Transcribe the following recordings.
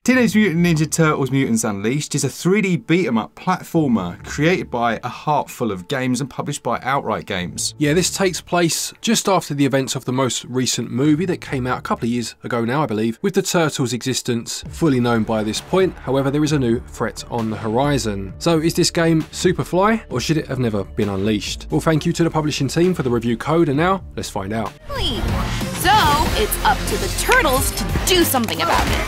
Teenage Mutant Ninja Turtles Mutants Unleashed is a 3D beat-em-up platformer created by a heart full of games and published by Outright Games. Yeah, this takes place just after the events of the most recent movie that came out a couple of years ago now, I believe, with the Turtles' existence fully known by this point. However, there is a new threat on the horizon. So is this game Superfly, or should it have never been unleashed? Well, thank you to the publishing team for the review code, and now let's find out. So it's up to the Turtles to do something about it.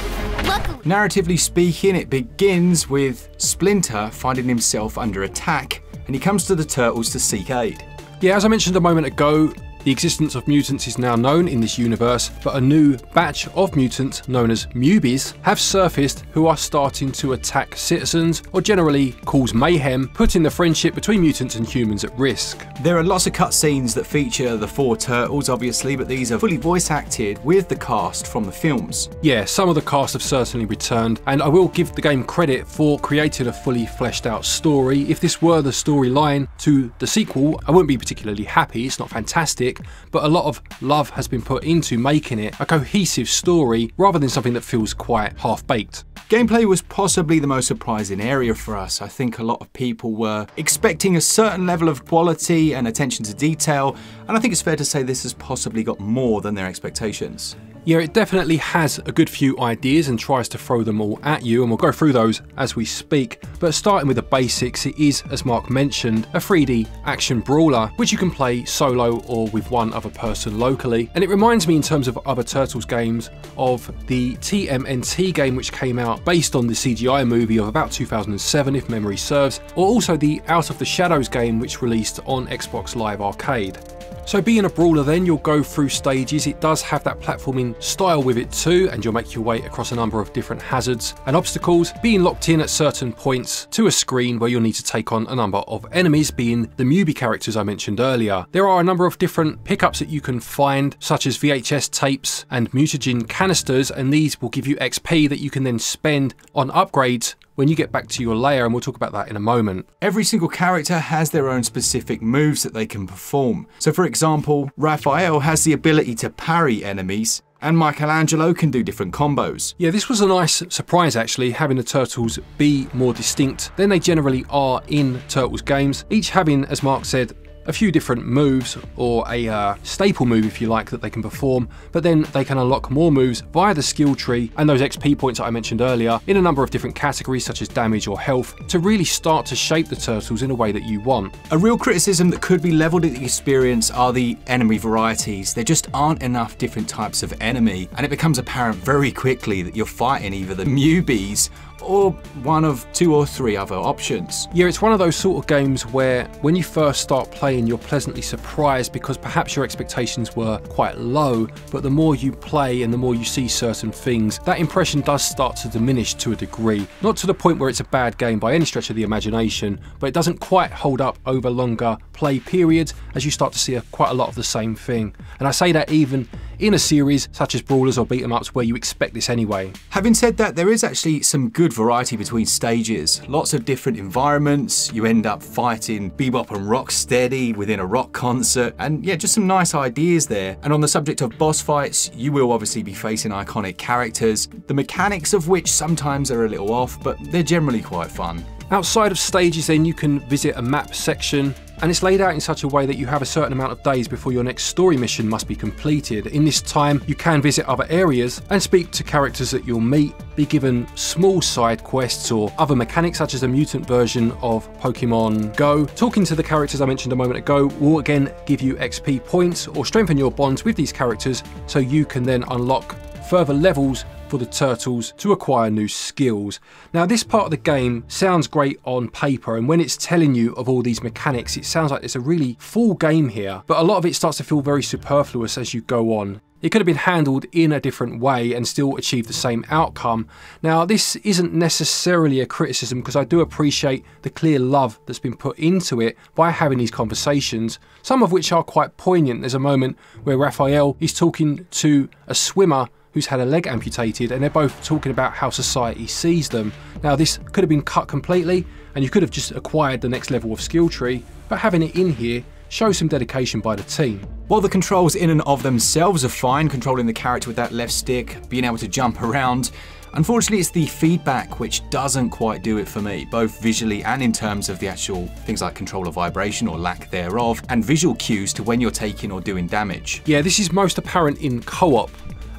Narratively speaking, it begins with Splinter finding himself under attack, and he comes to the Turtles to seek aid. Yeah, as I mentioned a moment ago, the existence of mutants is now known in this universe, but a new batch of mutants, known as Mubies, have surfaced who are starting to attack citizens, or generally cause mayhem, putting the friendship between mutants and humans at risk. There are lots of cutscenes that feature the four Turtles, obviously, but these are fully voice acted with the cast from the films. Yeah, some of the cast have certainly returned, and I will give the game credit for creating a fully fleshed out story. If this were the storyline to the sequel, I wouldn't be particularly happy. It's not fantastic, but a lot of love has been put into making it a cohesive story rather than something that feels quite half-baked. Gameplay was possibly the most surprising area for us. I think a lot of people were expecting a certain level of quality and attention to detail, and I think it's fair to say this has possibly got more than their expectations. Yeah, it definitely has a good few ideas and tries to throw them all at you, and we'll go through those as we speak. But starting with the basics, it is, as Mark mentioned, a 3D action brawler, which you can play solo or with one other person locally. And it reminds me, in terms of other Turtles games, of the TMNT game which came out based on the CGI movie of about 2007, if memory serves, or also the Out of the Shadows game which released on Xbox Live Arcade. So being a brawler then, you'll go through stages. It does have that platforming style with it too, and you'll make your way across a number of different hazards and obstacles, being locked in at certain points to a screen where you'll need to take on a number of enemies, being the Mubie characters I mentioned earlier. There are a number of different pickups that you can find, such as VHS tapes and mutagen canisters, and these will give you XP that you can then spend on upgrades when you get back to your lair, and we'll talk about that in a moment. Every single character has their own specific moves that they can perform. So for example, Raphael has the ability to parry enemies, and Michelangelo can do different combos. Yeah, this was a nice surprise actually, having the Turtles be more distinct than they generally are in Turtles games, each having, as Mark said, a few different moves, or a staple move if you like, that they can perform, but then they can unlock more moves via the skill tree and those XP points that I mentioned earlier in a number of different categories such as damage or health, to really start to shape the Turtles in a way that you want. A real criticism that could be levelled at the experience are the enemy varieties. There just aren't enough different types of enemy, and it becomes apparent very quickly that you're fighting either the Mubies or one of 2 or 3 other options. Yeah, it's one of those sort of games where when you first start playing, you're pleasantly surprised because perhaps your expectations were quite low, but the more you play and the more you see certain things, that impression does start to diminish to a degree. Not to the point where it's a bad game by any stretch of the imagination, but it doesn't quite hold up over longer play periods as you start to see quite a lot of the same thing. And I say that even in a series such as Brawlers or Beat 'em Ups where you expect this anyway. Having said that, there is actually some good variety between stages. Lots of different environments. You end up fighting Bebop and Rocksteady within a rock concert, and yeah, just some nice ideas there. And on the subject of boss fights, you will obviously be facing iconic characters, the mechanics of which sometimes are a little off, but they're generally quite fun. Outside of stages then, you can visit a map section, and it's laid out in such a way that you have a certain amount of days before your next story mission must be completed. In this time, you can visit other areas and speak to characters that you'll meet, be given small side quests or other mechanics such as a mutant version of Pokemon Go. Talking to the characters I mentioned a moment ago will again give you XP points or strengthen your bonds with these characters, so you can then unlock further levels for the Turtles to acquire new skills. Now, this part of the game sounds great on paper, and when it's telling you of all these mechanics, it sounds like it's a really full game here, but a lot of it starts to feel very superfluous as you go on. It could have been handled in a different way and still achieve the same outcome. Now, this isn't necessarily a criticism, because I do appreciate the clear love that's been put into it by having these conversations, some of which are quite poignant. There's a moment where Raphael is talking to a swimmer who's had a leg amputated, and they're both talking about how society sees them. Now, this could have been cut completely, and you could have just acquired the next level of skill tree, but having it in here shows some dedication by the team. While the controls in and of themselves are fine, controlling the character with that left stick, being able to jump around, unfortunately it's the feedback which doesn't quite do it for me, both visually and in terms of the actual things like controller vibration or lack thereof, and visual cues to when you're taking or doing damage. Yeah, this is most apparent in co-op,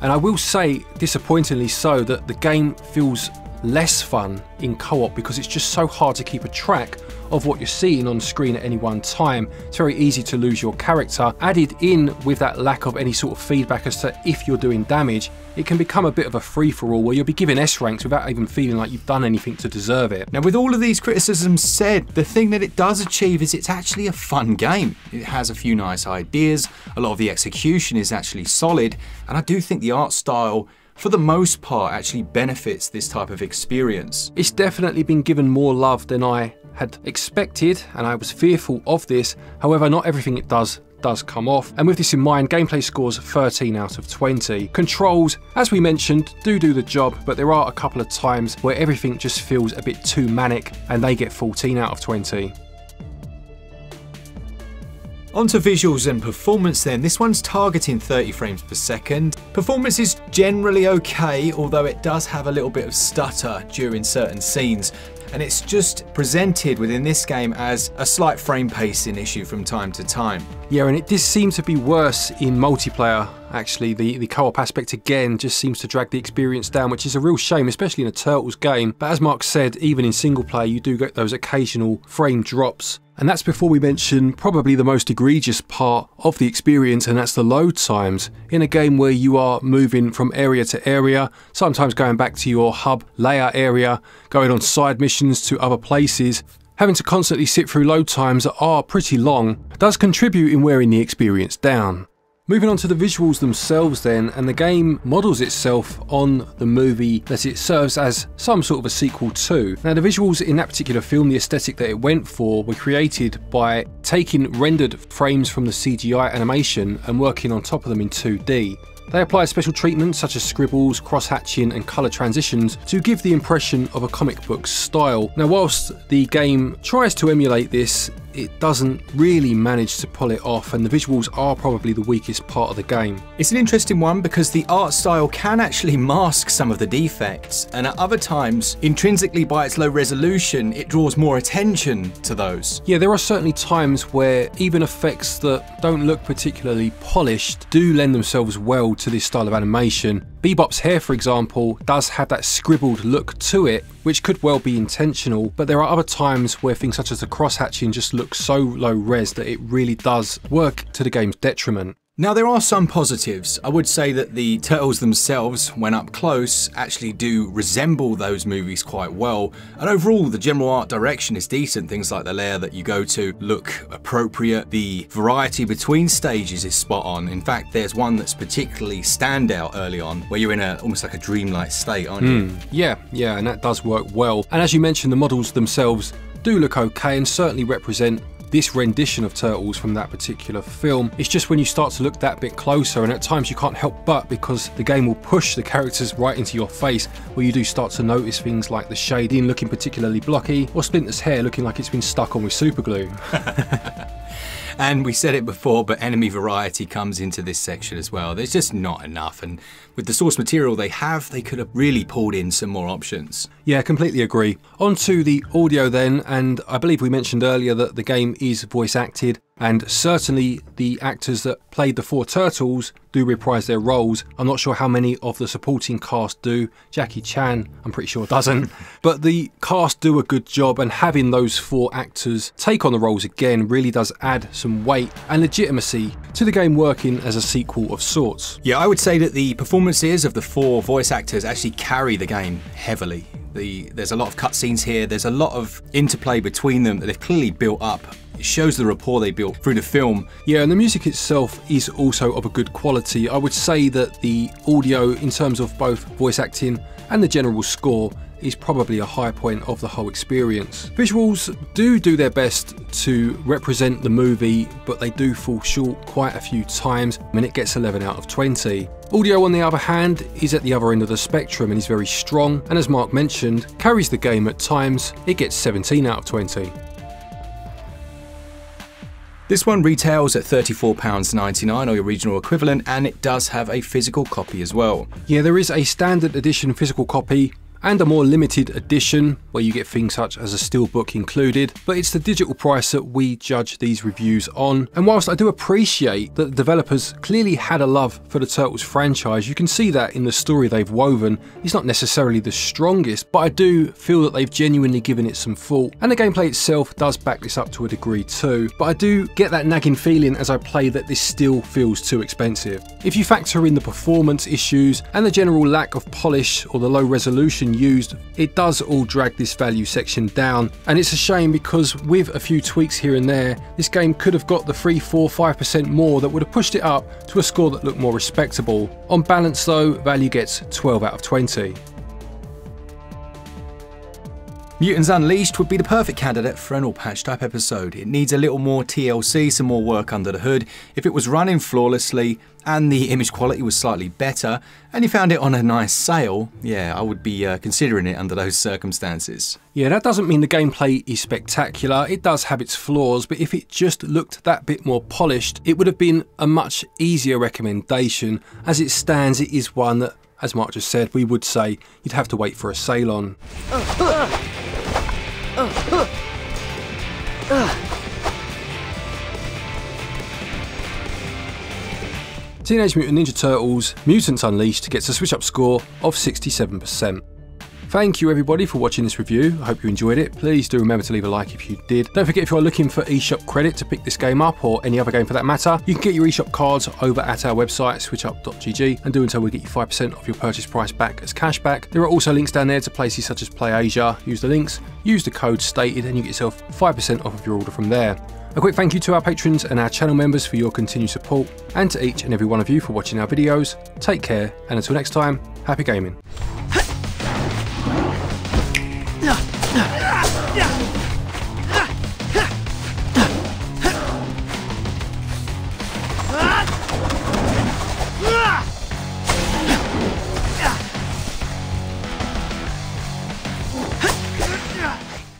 and I will say, disappointingly so, that the game feels less fun in co-op because it's just so hard to keep a track of what you're seeing on screen at any one time. It's very easy to lose your character. Added in with that lack of any sort of feedback as to if you're doing damage, it can become a bit of a free-for-all where you'll be given S ranks without even feeling like you've done anything to deserve it. Now, with all of these criticisms said, the thing that it does achieve is it's actually a fun game. It has a few nice ideas, a lot of the execution is actually solid, and I do think the art style for the most part actually benefits this type of experience. It's definitely been given more love than I had expected, and I was fearful of this. However, not everything it does come off, and with this in mind, gameplay scores 13 out of 20. Controls, as we mentioned, do the job, but there are a couple of times where everything just feels a bit too manic, and they get 14 out of 20. On to visuals and performance then. This one's targeting 30 frames per second. Performance is generally okay, although it does have a little bit of stutter during certain scenes. And it's just presented within this game as a slight frame pacing issue from time to time. Yeah, and it does seem to be worse in multiplayer. Actually, the co-op aspect again just seems to drag the experience down, which is a real shame, especially in a Turtles game. But as Mark said, even in single player, you do get those occasional frame drops. And that's before we mention probably the most egregious part of the experience, and that's the load times. In a game where you are moving from area to area, sometimes going back to your hub layout area, going on side missions to other places, having to constantly sit through load times that are pretty long does contribute in wearing the experience down. Moving on to the visuals themselves then, and the game models itself on the movie that it serves as some sort of a sequel to. Now, the visuals in that particular film, the aesthetic that it went for, were created by taking rendered frames from the CGI animation and working on top of them in 2D. They applied special treatments such as scribbles, cross-hatching and colour transitions to give the impression of a comic book style. Now, whilst the game tries to emulate this, it doesn't really manage to pull it off, and the visuals are probably the weakest part of the game. It's an interesting one because the art style can actually mask some of the defects, and at other times, intrinsically by its low resolution, it draws more attention to those. Yeah, there are certainly times where even effects that don't look particularly polished do lend themselves well to this style of animation. Bebop's hair, for example, does have that scribbled look to it, which could well be intentional, but there are other times where things such as the cross-hatching just look so low res that it really does work to the game's detriment. Now, there are some positives. I would say that the turtles themselves, when up close, actually do resemble those movies quite well. And overall, the general art direction is decent. Things like the layer that you go to look appropriate. The variety between stages is spot on. In fact, there's one that's particularly standout early on, where you're in almost like a dreamlike state, aren't you? Yeah, and that does work well. And as you mentioned, the models themselves do look okay and certainly represent this rendition of Turtles from that particular film. It's just when you start to look that bit closer, and at times you can't help but, because the game will push the characters right into your face, where you do start to notice things like the shading looking particularly blocky, or Splinter's hair looking like it's been stuck on with super glue. And we said it before, but enemy variety comes into this section as well. There's just not enough, and with the source material they have, they could have really pulled in some more options. Yeah, completely agree. On to the audio then, and I believe we mentioned earlier that the game is voice acted, and certainly the actors that played the four turtles do reprise their roles. I'm not sure how many of the supporting cast do. Jackie Chan, I'm pretty sure, doesn't. But the cast do a good job, and having those four actors take on the roles again really does add some weight and legitimacy to the game working as a sequel of sorts. Yeah, I would say that the performances of the four voice actors actually carry the game heavily. There's a lot of cutscenes here, there's a lot of interplay between them that they've clearly built up. It shows the rapport they built through the film. Yeah, and the music itself is also of a good quality. I would say that the audio, in terms of both voice acting and the general score, is probably a high point of the whole experience. Visuals do their best to represent the movie, but they do fall short quite a few times, and it gets 11 out of 20. Audio, on the other hand, is at the other end of the spectrum and is very strong, and as Mark mentioned, carries the game at times. It gets 17 out of 20. This one retails at £34.99 or your regional equivalent, and it does have a physical copy as well. Yeah, there is a standard edition physical copy and a more limited edition where you get things such as a steelbook included, but it's the digital price that we judge these reviews on. And whilst I do appreciate that the developers clearly had a love for the Turtles franchise, you can see that in the story they've woven. It's not necessarily the strongest, but I do feel that they've genuinely given it some thought, and the gameplay itself does back this up to a degree too. But I do get that nagging feeling as I play that this still feels too expensive. If you factor in the performance issues and the general lack of polish or the low resolution used, it does all drag this value section down, and it's a shame because with a few tweaks here and there, this game could have got the 3, 4, 5% more that would have pushed it up to a score that looked more respectable. On balance though, value gets 12 out of 20. Mutants Unleashed would be the perfect candidate for an all-patch type episode. It needs a little more TLC, some more work under the hood. If it was running flawlessly and the image quality was slightly better and you found it on a nice sale, yeah, I would be considering it under those circumstances. Yeah, that doesn't mean the gameplay is spectacular. It does have its flaws, but if it just looked that bit more polished, it would have been a much easier recommendation. As it stands, it is one that, as Mark just said, we would say you'd have to wait for a sale on. Teenage Mutant Ninja Turtles Mutants Unleashed gets a switch up score of 67%. Thank you everybody for watching this review. I hope you enjoyed it. Please do remember to leave a like if you did. Don't forget, if you're looking for eShop credit to pick this game up or any other game for that matter, you can get your eShop cards over at our website switchup.gg, and doing so will get you 5% off your purchase price back as cashback. There are also links down there to places such as PlayAsia. Use the links, use the code stated, and you get yourself 5% off of your order from there. A quick thank you to our patrons and our channel members for your continued support, and to each and every one of you for watching our videos. Take care, and until next time, happy gaming.